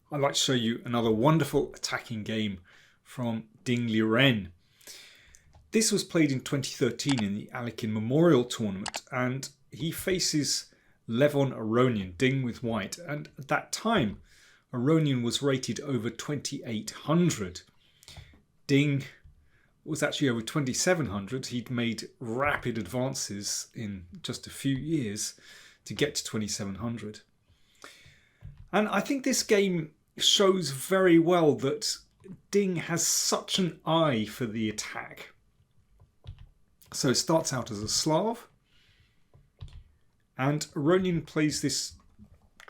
I'd like to show you another wonderful attacking game from Ding Liren. This was played in 2013 in the Alekhine Memorial Tournament, and he faces Levon Aronian, Ding with white, and at that time Aronian was rated over 2800. Ding was actually over 2700. He'd made rapid advances in just a few years to get to 2700. And I think this game shows very well that Ding has such an eye for the attack. So it starts out as a Slav, and Aronian plays this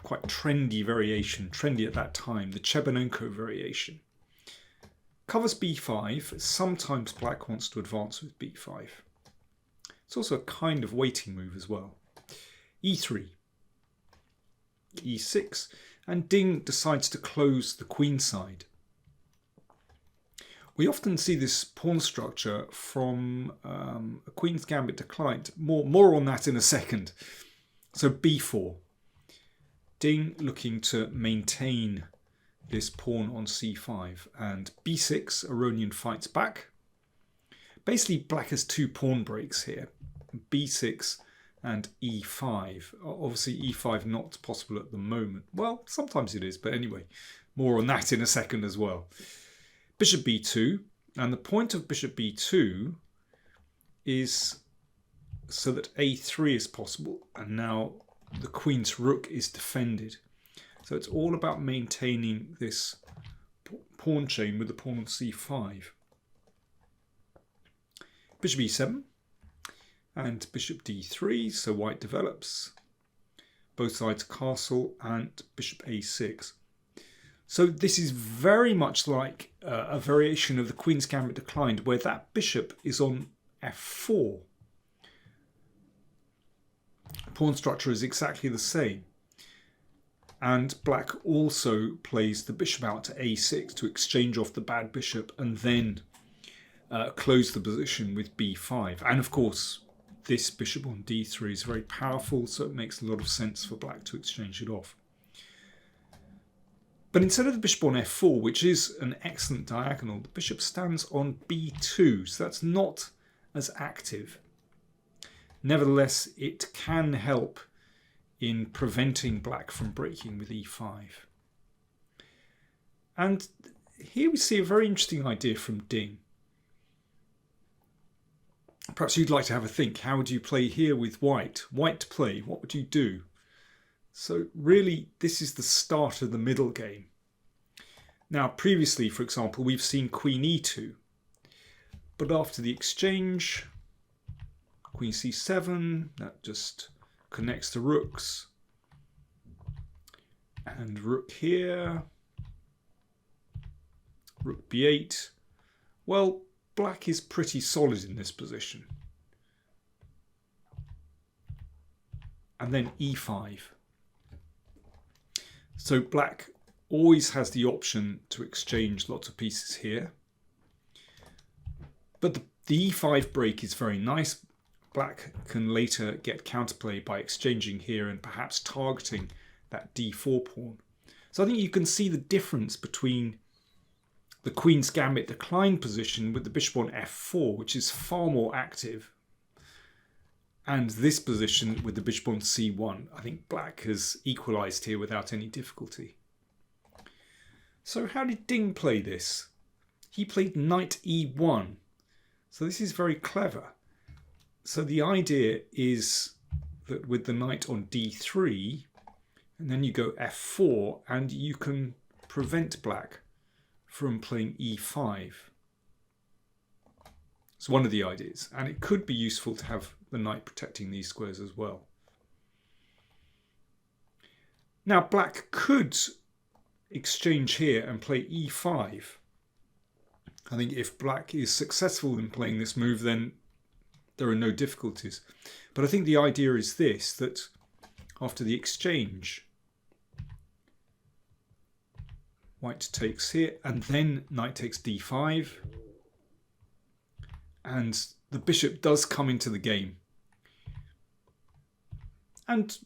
quite trendy variation, trendy at that time, the Chebanenko variation. Covers b5, sometimes black wants to advance with b5. It's also a kind of waiting move as well. e3, e6, and Ding decides to close the queen side. We often see this pawn structure from a Queen's Gambit declined. More on that in a second. So b4. Ding looking to maintain this pawn on c5. And b6, Aronian fights back. Basically, black has two pawn breaks here. b6 and e5. Obviously, e5 not possible at the moment. Well, sometimes it is, but anyway, more on that in a second as well. Bishop b2, and the point of bishop b2 is so that a3 is possible, and now the queen's rook is defended. So it's all about maintaining this pawn chain with the pawn on c5. Bishop e7 and bishop d3, so white develops. Both sides castle and bishop a6. So this is very much like a variation of the Queen's Gambit declined, where that bishop is on f4. Pawn structure is exactly the same. And black also plays the bishop out to a6 to exchange off the bad bishop and then close the position with b5. And of course, this bishop on d3 is very powerful, so it makes a lot of sense for black to exchange it off. But instead of the bishop on f4, which is an excellent diagonal, the bishop stands on b2, so that's not as active. Nevertheless, it can help in preventing black from breaking with e5. And here we see a very interesting idea from Ding. Perhaps you'd like to have a think. How would you play here with white? White to play, what would you do? So really, this is the start of the middle game. Now, previously, for example, we've seen queen e2. But after the exchange, queen c7, that just connects the rooks. And rook here. Rook b8. Well, black is pretty solid in this position. And then e5. So black always has the option to exchange lots of pieces here. But the e5 break is very nice. Black can later get counterplay by exchanging here and perhaps targeting that d4 pawn. So I think you can see the difference between the Queen's Gambit decline position with the bishop on f4, which is far more active, and this position with the bishop on c1. I think black has equalised here without any difficulty. So how did Ding play this? He played knight e1. So this is very clever. So the idea is that with the knight on d3, and then you go f4, and you can prevent black from playing e5. It's one of the ideas, and it could be useful to have the knight protecting these squares as well. Now black could exchange here and play e5. I think if black is successful in playing this move, then there are no difficulties. But I think the idea is this, that after the exchange, white takes here, and then knight takes d5. And the bishop does come into the game. And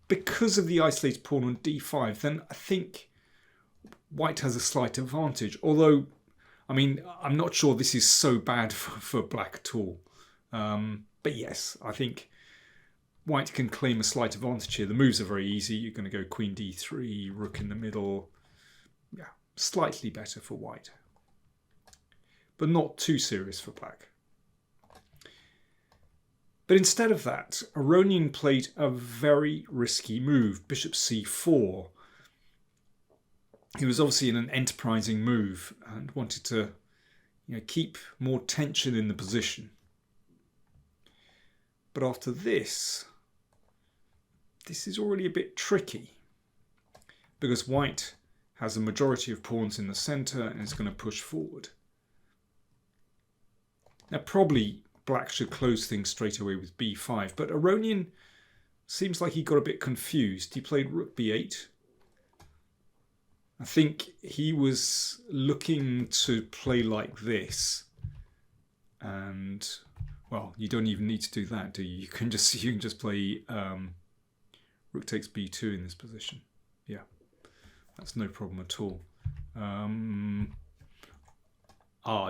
because of the isolated pawn on d5, then I think white has a slight advantage. Although, I mean, I'm not sure this is so bad for black at all. But yes, I think white can claim a slight advantage here. The moves are very easy. You're going to go queen d3, rook in the middle. Yeah, slightly better for white. But not too serious for black. But instead of that, Aronian played a very risky move, bishop c4. He was obviously in an enterprising move and wanted to keep more tension in the position. But after this is already a bit tricky because white has a majority of pawns in the centre and is going to push forward. Now probably black should close things straight away with b5, but Aronian seems like he got a bit confused. He played rook b8. I think he was looking to play like this, and well, you don't even need to do that, do you? You can just play rook takes b2 in this position. Yeah, that's no problem at all.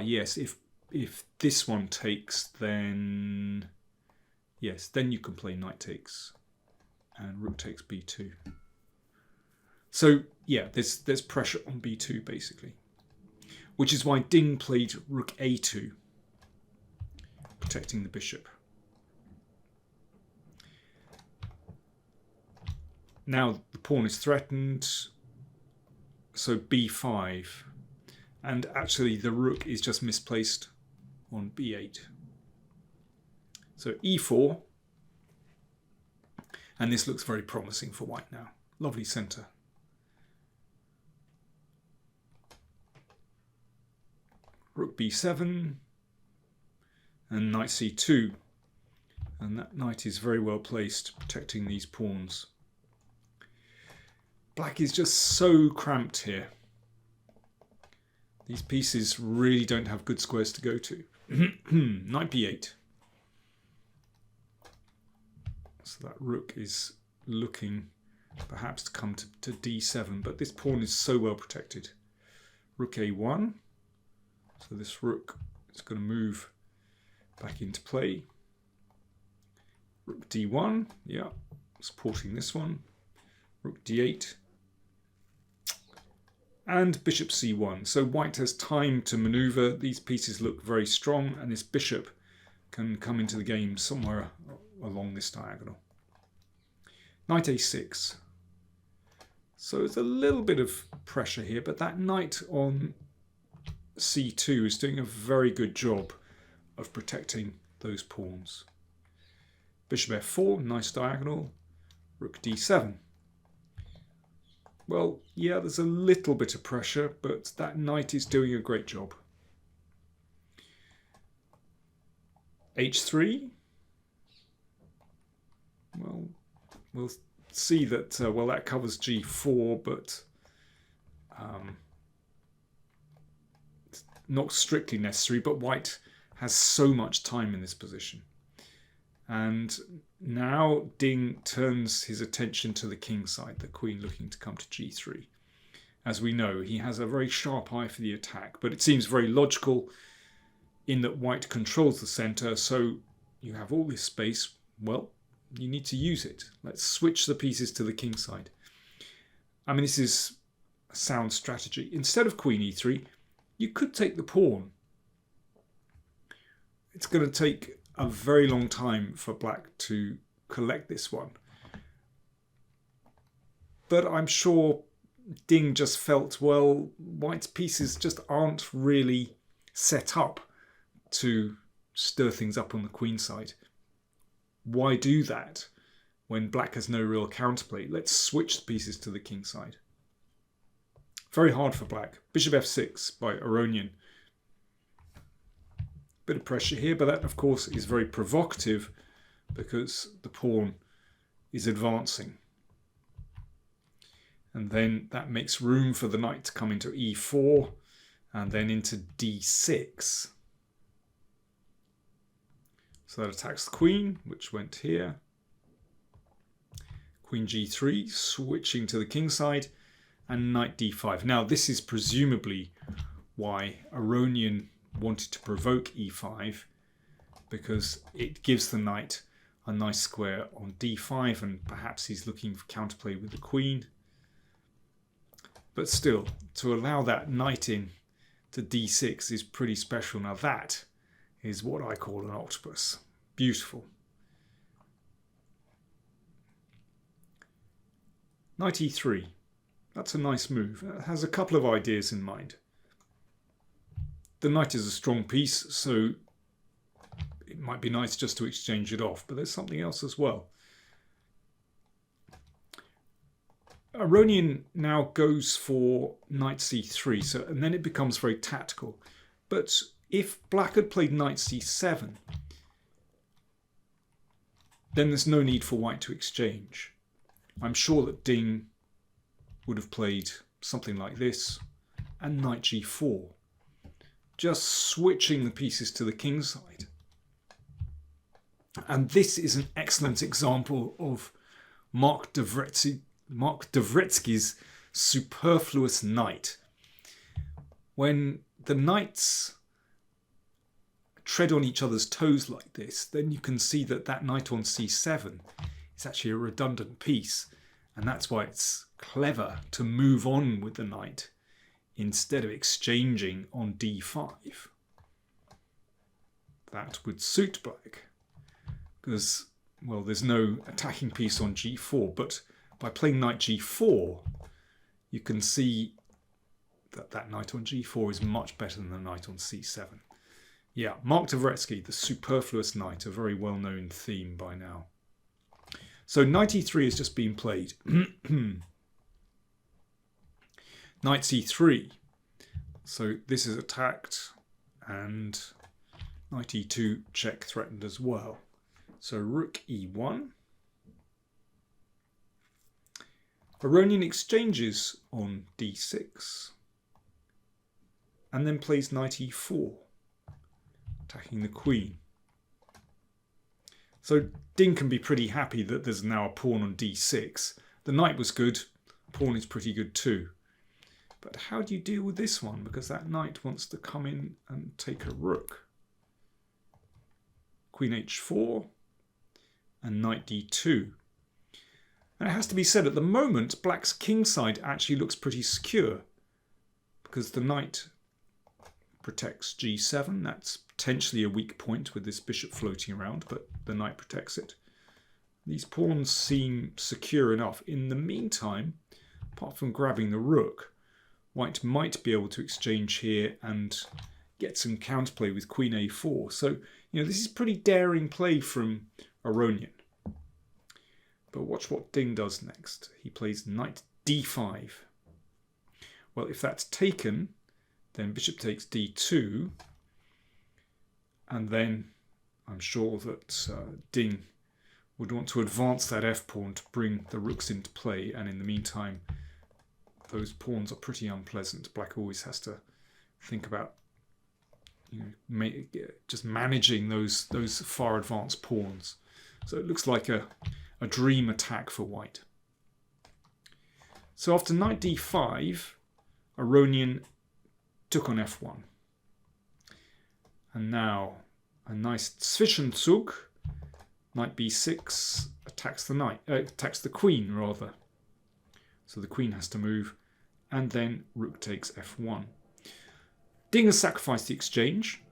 Yes, if this one takes, then yes, then you can play knight takes and rook takes b2. So yeah, there's pressure on b2 basically, which is why Ding played rook a2, protecting the bishop. Now the pawn is threatened, so b5, and actually the rook is just misplaced on b8. So e4, and this looks very promising for white now. Lovely centre. Rook b7 and knight c2, and that knight is very well placed, protecting these pawns. Black is just so cramped here. These pieces really don't have good squares to go to. Knight b8. So that rook is looking perhaps to come to d7, but this pawn is so well protected. Rook a1. So this rook is going to move back into play. Rook d1, yeah, supporting this one. Rook d8. And bishop c1. So white has time to maneuver. These pieces look very strong, and this bishop can come into the game somewhere along this diagonal. Knight a6. So there's a little bit of pressure here, but that knight on c2 is doing a very good job of protecting those pawns. Bishop f4, nice diagonal. Rook d7. Well, yeah, there's a little bit of pressure, but that knight is doing a great job. h3. Well, we'll see that, well, that covers g4, but it's not strictly necessary, but white has so much time in this position. And now Ding turns his attention to the king side, the queen looking to come to g3. As we know, he has a very sharp eye for the attack, but it seems very logical in that white controls the centre, so you have all this space. Well, you need to use it. Let's switch the pieces to the king side. I mean, this is a sound strategy. Instead of queen e3, you could take the pawn. It's going to take a very long time for black to collect this one. But I'm sure Ding just felt, well, white's pieces just aren't really set up to stir things up on the queen side. Why do that when black has no real counterplay? Let's switch the pieces to the king side. Very hard for black. Bishop f6 by Aronian. Bit of pressure here, but that of course is very provocative because the pawn is advancing. And then that makes room for the knight to come into e4 and then into d6. So that attacks the queen, which went here. Queen g3, switching to the king side. and knight d5. Now this is presumably why Aronian wanted to provoke e5, because it gives the knight a nice square on d5, and perhaps he's looking for counterplay with the queen. But still, to allow that knight in to d6 is pretty special. Now that is what I call an octopus. Beautiful. Knight e3. That's a nice move. It has a couple of ideas in mind. The knight is a strong piece, so it might be nice just to exchange it off, but there's something else as well. Aronian now goes for knight c3, and then it becomes very tactical. But if black had played knight c7, then there's no need for white to exchange. I'm sure that Ding would have played something like this, and knight g4, just switching the pieces to the king side. And this is an excellent example of Mark Dvoretsky's superfluous knight. When the knights tread on each other's toes like this, then you can see that that knight on c7 is actually a redundant piece, and that's why it's clever to move on with the knight instead of exchanging on d5. That would suit black, because, well, there's no attacking piece on g4, but by playing knight g4, you can see that that knight on g4 is much better than the knight on c7. Yeah, Mark Dvoretsky, the superfluous knight, a very well-known theme by now. So knight e3 has just been played. Knight c3. So this is attacked, and knight e2 check threatened as well. So rook e1. Aronian exchanges on d6, and then plays knight e4, attacking the queen. So Ding can be pretty happy that there's now a pawn on d6. The knight was good, pawn is pretty good too. But how do you deal with this one? Because that knight wants to come in and take a rook. Queen h4 and knight d2. And it has to be said, at the moment, black's king side actually looks pretty secure, because the knight protects g7. That's potentially a weak point with this bishop floating around, but the knight protects it. These pawns seem secure enough. In the meantime, apart from grabbing the rook, white might be able to exchange here and get some counterplay with queen a4. So, this is pretty daring play from Aronian. But watch what Ding does next. He plays knight d5. Well, if that's taken, then bishop takes d2. And then I'm sure that Ding would want to advance that f-pawn to bring the rooks into play. And in the meantime, those pawns are pretty unpleasant. Black always has to think about just managing those far advanced pawns. So it looks like a dream attack for white. So after knight d5, Aronian took on f1. And now a nice Zwischenzug, knight b6, attacks the queen rather. So the queen has to move, and then rook takes f1. Ding has sacrificed the exchange,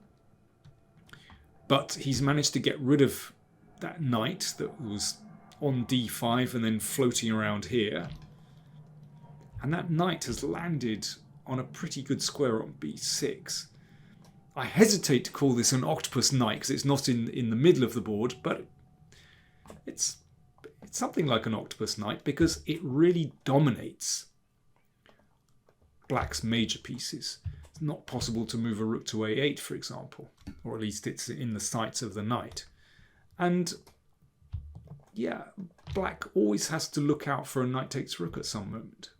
but he's managed to get rid of that knight that was on d5 and then floating around here. And that knight has landed on a pretty good square on b6. I hesitate to call this an octopus knight because it's not in the middle of the board, but it's something like an octopus knight because it really dominates black's major pieces. It's not possible to move a rook to a8, for example, or at least it's in the sights of the knight. And yeah, black always has to look out for a knight takes rook at some moment.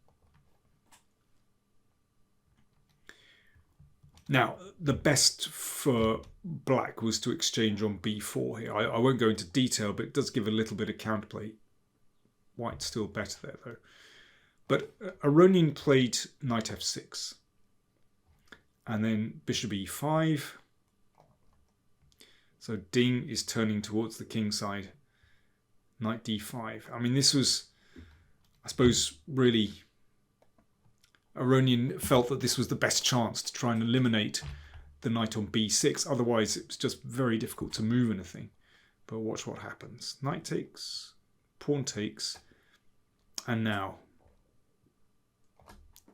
Now, the best for black was to exchange on b4 here. I won't go into detail, but it does give a little bit of counterplay. White's still better there, though. But Aronian played knight f6. And then bishop e5. So Ding is turning towards the king side. Knight d5. I mean, this was, I suppose, really, Aronian felt that this was the best chance to try and eliminate the knight on b6. Otherwise, it was just very difficult to move anything. But watch what happens. Knight takes, pawn takes, and now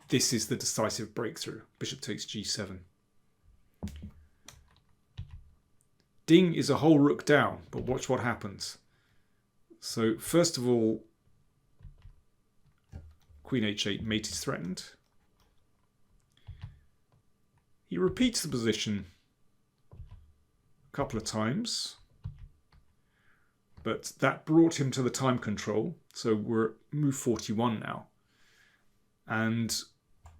this is the decisive breakthrough. Bishop takes g7. Ding is a whole rook down, but watch what happens. So first of all, queen h8, mate is threatened. He repeats the position a couple of times, but that brought him to the time control. So we're at move 41 now. And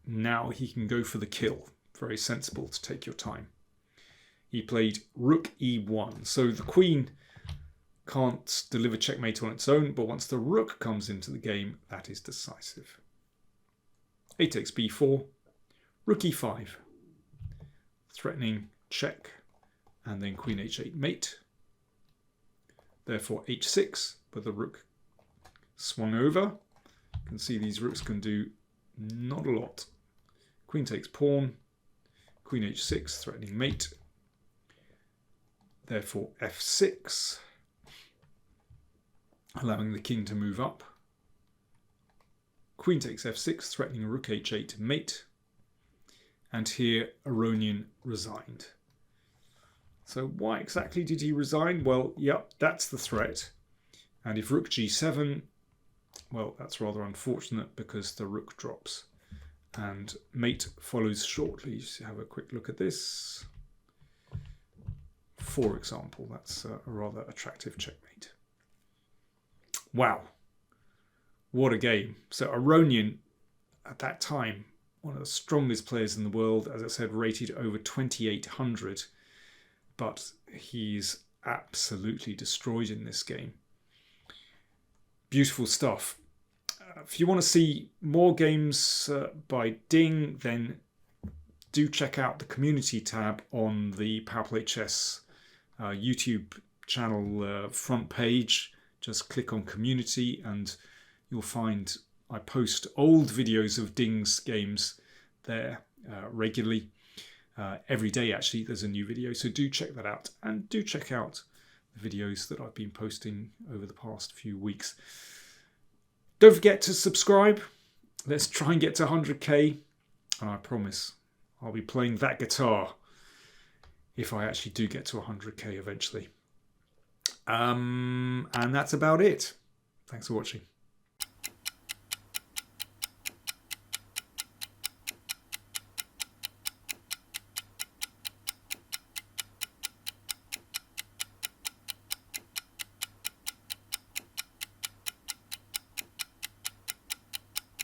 now he can go for the kill. Very sensible to take your time. He played rook e1. So the queen can't deliver checkmate on its own, but once the rook comes into the game, that is decisive. A takes b4, rook e5, threatening check, and then queen h8 mate. Therefore h6, but the rook swung over. You can see these rooks can do not a lot. Queen takes pawn, queen h6, threatening mate. Therefore f6, allowing the king to move up. Queen takes f6, threatening rook h8 mate. And here Aronian resigned. So why exactly did he resign? Well, yep, that's the threat. And if rook g7, well, that's rather unfortunate because the rook drops. And mate follows shortly. Just have a quick look at this. For example, that's a rather attractive checkmate. Wow, what a game. So Aronian, at that time, one of the strongest players in the world, as I said, rated over 2,800, but he's absolutely destroyed in this game. Beautiful stuff. If you want to see more games by Ding, then do check out the community tab on the PowerPlayChess YouTube channel front page. Just click on community and you'll find I post old videos of Ding's games there regularly. Every day actually there's a new video, so do check that out, and do check out the videos that I've been posting over the past few weeks. Don't forget to subscribe. Let's try and get to 100k, and I promise I'll be playing that guitar if I actually do get to 100k eventually. And that's about it. Thanks for watching.